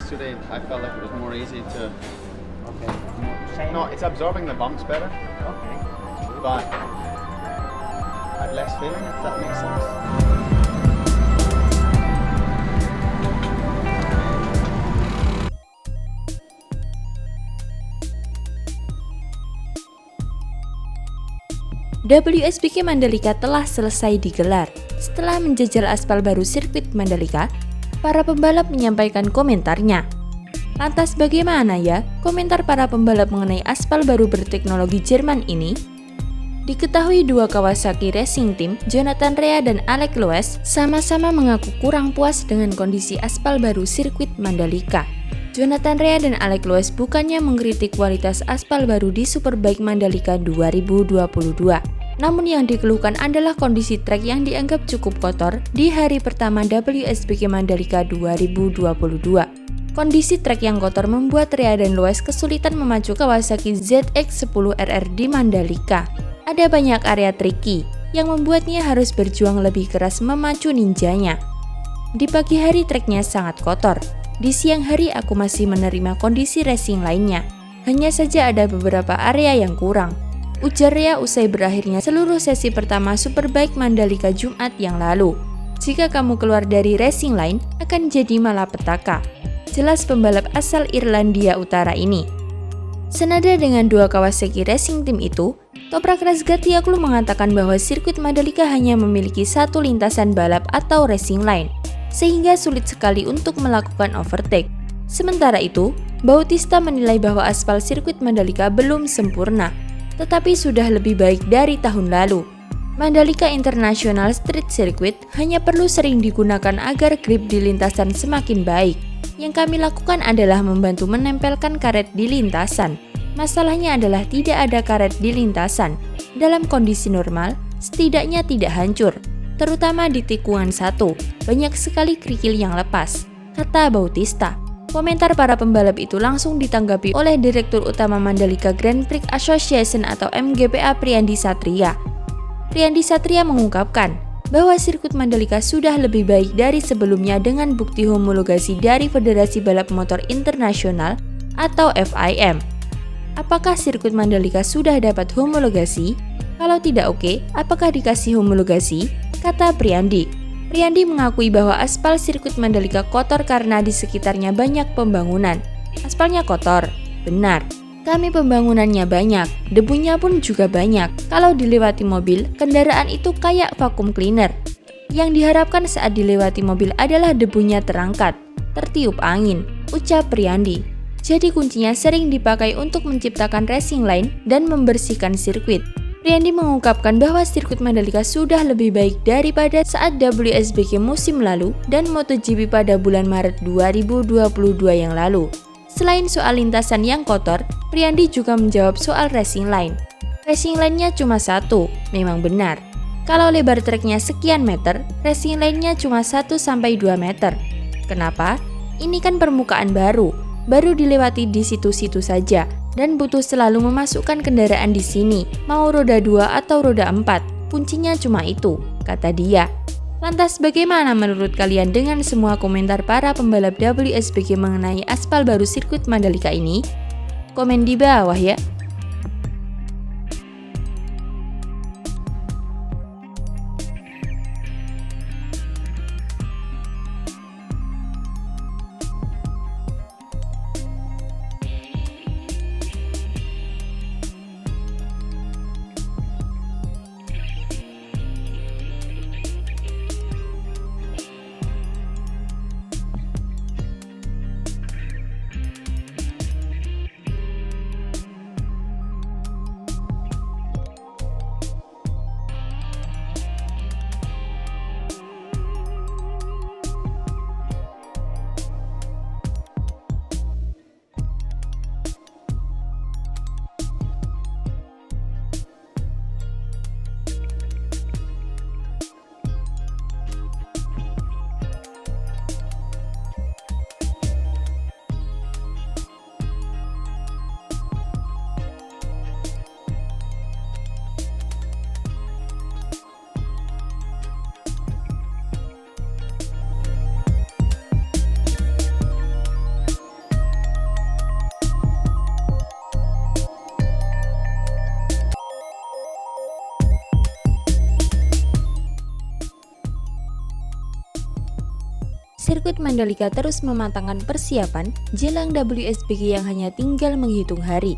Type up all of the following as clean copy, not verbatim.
yesterday, I felt like it was more easy to. Okay. Same. No, it's absorbing the bumps better, Okay. but had less feeling, if that makes sense. WSBK Mandalika telah selesai digelar. Setelah menjajal aspal baru sirkuit Mandalika, para pembalap menyampaikan komentarnya. Lantas bagaimana ya komentar para pembalap mengenai aspal baru berteknologi Jerman ini? Diketahui dua Kawasaki Racing Team, Jonathan Rea dan Alex Loes, sama-sama mengaku kurang puas dengan kondisi aspal baru sirkuit Mandalika. Jonathan Rea dan Alex Loes bukannya mengkritik kualitas aspal baru di Superbike Mandalika 2022. Namun yang dikeluhkan adalah kondisi trek yang dianggap cukup kotor di hari pertama WSBK Mandalika 2022. Kondisi trek yang kotor membuat Rea dan Loes kesulitan memacu Kawasaki ZX-10RR di Mandalika. Ada banyak area tricky yang membuatnya harus berjuang lebih keras memacu ninjanya. Di pagi hari treknya sangat kotor. Di siang hari aku masih menerima kondisi racing lainnya. Hanya saja ada beberapa area yang kurang. Ujar Rea usai berakhirnya seluruh sesi pertama Superbike Mandalika Jumat yang lalu. Jika kamu keluar dari racing line, akan jadi malapetaka. Jelas pembalap asal Irlandia Utara ini. Senada dengan dua Kawasaki Racing Team itu, Toprak Razgatlioglu mengatakan bahwa sirkuit Mandalika hanya memiliki satu lintasan balap atau racing line, sehingga sulit sekali untuk melakukan overtake. Sementara itu, Bautista menilai bahwa aspal sirkuit Mandalika belum sempurna, tetapi sudah lebih baik dari tahun lalu. Mandalika International Street Circuit hanya perlu sering digunakan agar grip di lintasan semakin baik. Yang kami lakukan adalah membantu menempelkan karet di lintasan. Masalahnya adalah tidak ada karet di lintasan. Dalam kondisi normal, setidaknya tidak hancur, terutama di tikungan 1. Banyak sekali kerikil yang lepas, kata Bautista. Komentar para pembalap itu langsung ditanggapi oleh Direktur Utama Mandalika Grand Prix Association atau MGPA Priyandi Satria. Priyandi Satria mengungkapkan bahwa sirkuit Mandalika sudah lebih baik dari sebelumnya dengan bukti homologasi dari Federasi Balap Motor Internasional atau FIM. Apakah sirkuit Mandalika sudah dapat homologasi? Kalau tidak oke, apakah dikasih homologasi? Kata Priyandi. Priyandi mengakui bahwa aspal sirkuit Mandalika kotor karena di sekitarnya banyak pembangunan. Aspalnya kotor, benar. Kami pembangunannya banyak, debunya pun juga banyak. Kalau dilewati mobil, kendaraan itu kayak vacuum cleaner. Yang diharapkan saat dilewati mobil adalah debunya terangkat, tertiup angin, ucap Priyandi. Jadi kuncinya sering dipakai untuk menciptakan racing line dan membersihkan sirkuit. Priyandi mengungkapkan bahwa sirkuit Mandalika sudah lebih baik daripada saat WSBK musim lalu dan MotoGP pada bulan Maret 2022 yang lalu. Selain soal lintasan yang kotor, Priyandi juga menjawab soal racing line. Racing line-nya cuma satu, memang benar. Kalau lebar treknya sekian meter, racing line-nya cuma 1-2 meter. Kenapa? Ini kan permukaan baru dilewati di situ-situ saja. Dan butuh selalu memasukkan kendaraan di sini, mau roda 2 atau roda 4. Kuncinya cuma itu, kata dia. Lantas bagaimana menurut kalian dengan semua komentar para pembalap WSBK mengenai aspal baru sirkuit Mandalika ini? Komen di bawah ya. Sirkuit Mandalika terus mematangkan persiapan jelang WSBK yang hanya tinggal menghitung hari.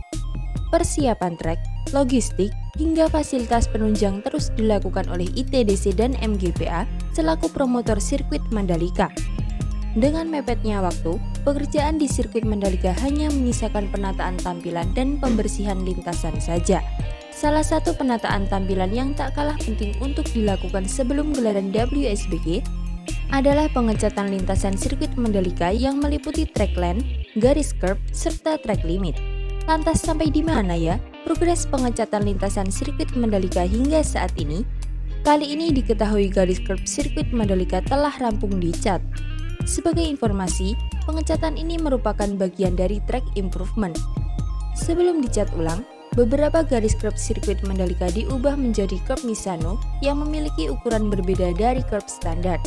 Persiapan trek, logistik, hingga fasilitas penunjang terus dilakukan oleh ITDC dan MGPA selaku promotor sirkuit Mandalika. Dengan mepetnya waktu, pekerjaan di sirkuit Mandalika hanya menyisakan penataan tampilan dan pembersihan lintasan saja. Salah satu penataan tampilan yang tak kalah penting untuk dilakukan sebelum gelaran WSBK adalah pengecatan lintasan sirkuit Mandalika yang meliputi track lane, garis curb, serta track limit. Lantas sampai di mana ya progres pengecatan lintasan sirkuit Mandalika hingga saat ini? Kali ini diketahui garis curb sirkuit Mandalika telah rampung dicat. Sebagai informasi, pengecatan ini merupakan bagian dari track improvement. Sebelum dicat ulang, beberapa garis curb sirkuit Mandalika diubah menjadi curb Misano yang memiliki ukuran berbeda dari curb standar.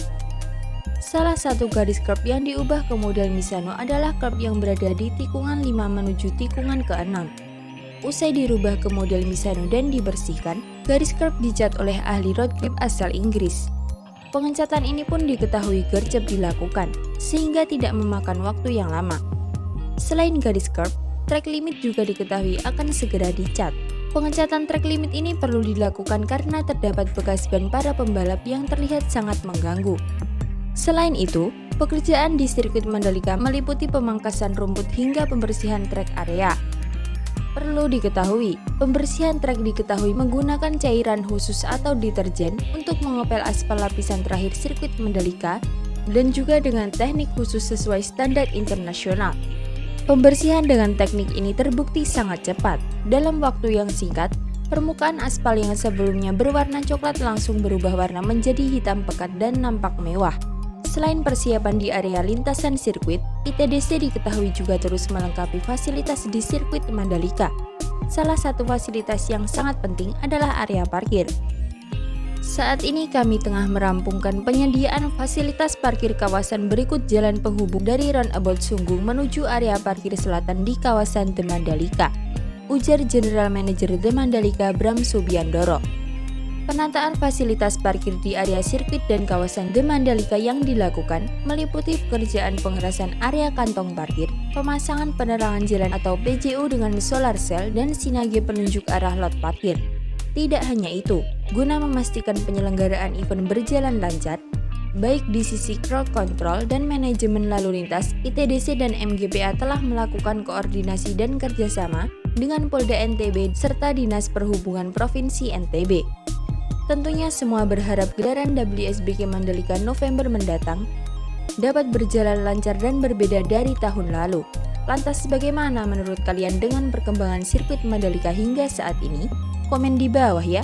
Salah satu garis curb yang diubah ke model Misano adalah curb yang berada di tikungan 5 menuju tikungan ke-6. Usai dirubah ke model Misano dan dibersihkan, garis curb dicat oleh ahli road grip asal Inggris. Pengecatan ini pun diketahui gercep dilakukan, sehingga tidak memakan waktu yang lama. Selain garis curb, track limit juga diketahui akan segera dicat. Pengecatan track limit ini perlu dilakukan karena terdapat bekas ban para pembalap yang terlihat sangat mengganggu. Selain itu, pekerjaan di sirkuit Mandalika meliputi pemangkasan rumput hingga pembersihan trek area. Perlu diketahui, pembersihan trek diketahui menggunakan cairan khusus atau deterjen untuk mengepel aspal lapisan terakhir sirkuit Mandalika dan juga dengan teknik khusus sesuai standar internasional. Pembersihan dengan teknik ini terbukti sangat cepat. Dalam waktu yang singkat, permukaan aspal yang sebelumnya berwarna coklat langsung berubah warna menjadi hitam pekat dan nampak mewah. Selain persiapan di area lintasan sirkuit, ITDC diketahui juga terus melengkapi fasilitas di sirkuit Mandalika. Salah satu fasilitas yang sangat penting adalah area parkir. Saat ini kami tengah merampungkan penyediaan fasilitas parkir kawasan berikut jalan penghubung dari Roundabout Sunggung menuju area parkir selatan di kawasan The Mandalika, ujar General Manager The Mandalika Bram Subiandoro. Penataan fasilitas parkir di area sirkuit dan kawasan The Mandalika yang dilakukan meliputi pekerjaan pengerasan area kantong parkir, pemasangan penerangan jalan atau PJU dengan solar cell dan sinage penunjuk arah lot parkir. Tidak hanya itu, guna memastikan penyelenggaraan event berjalan lancar, baik di sisi crowd control dan manajemen lalu lintas, ITDC dan MGPA telah melakukan koordinasi dan kerjasama dengan Polda NTB serta Dinas Perhubungan Provinsi NTB. Tentunya semua berharap gelaran WSBK Mandalika November mendatang dapat berjalan lancar dan berbeda dari tahun lalu. Lantas bagaimana menurut kalian dengan perkembangan sirkuit Mandalika hingga saat ini? Komen di bawah ya.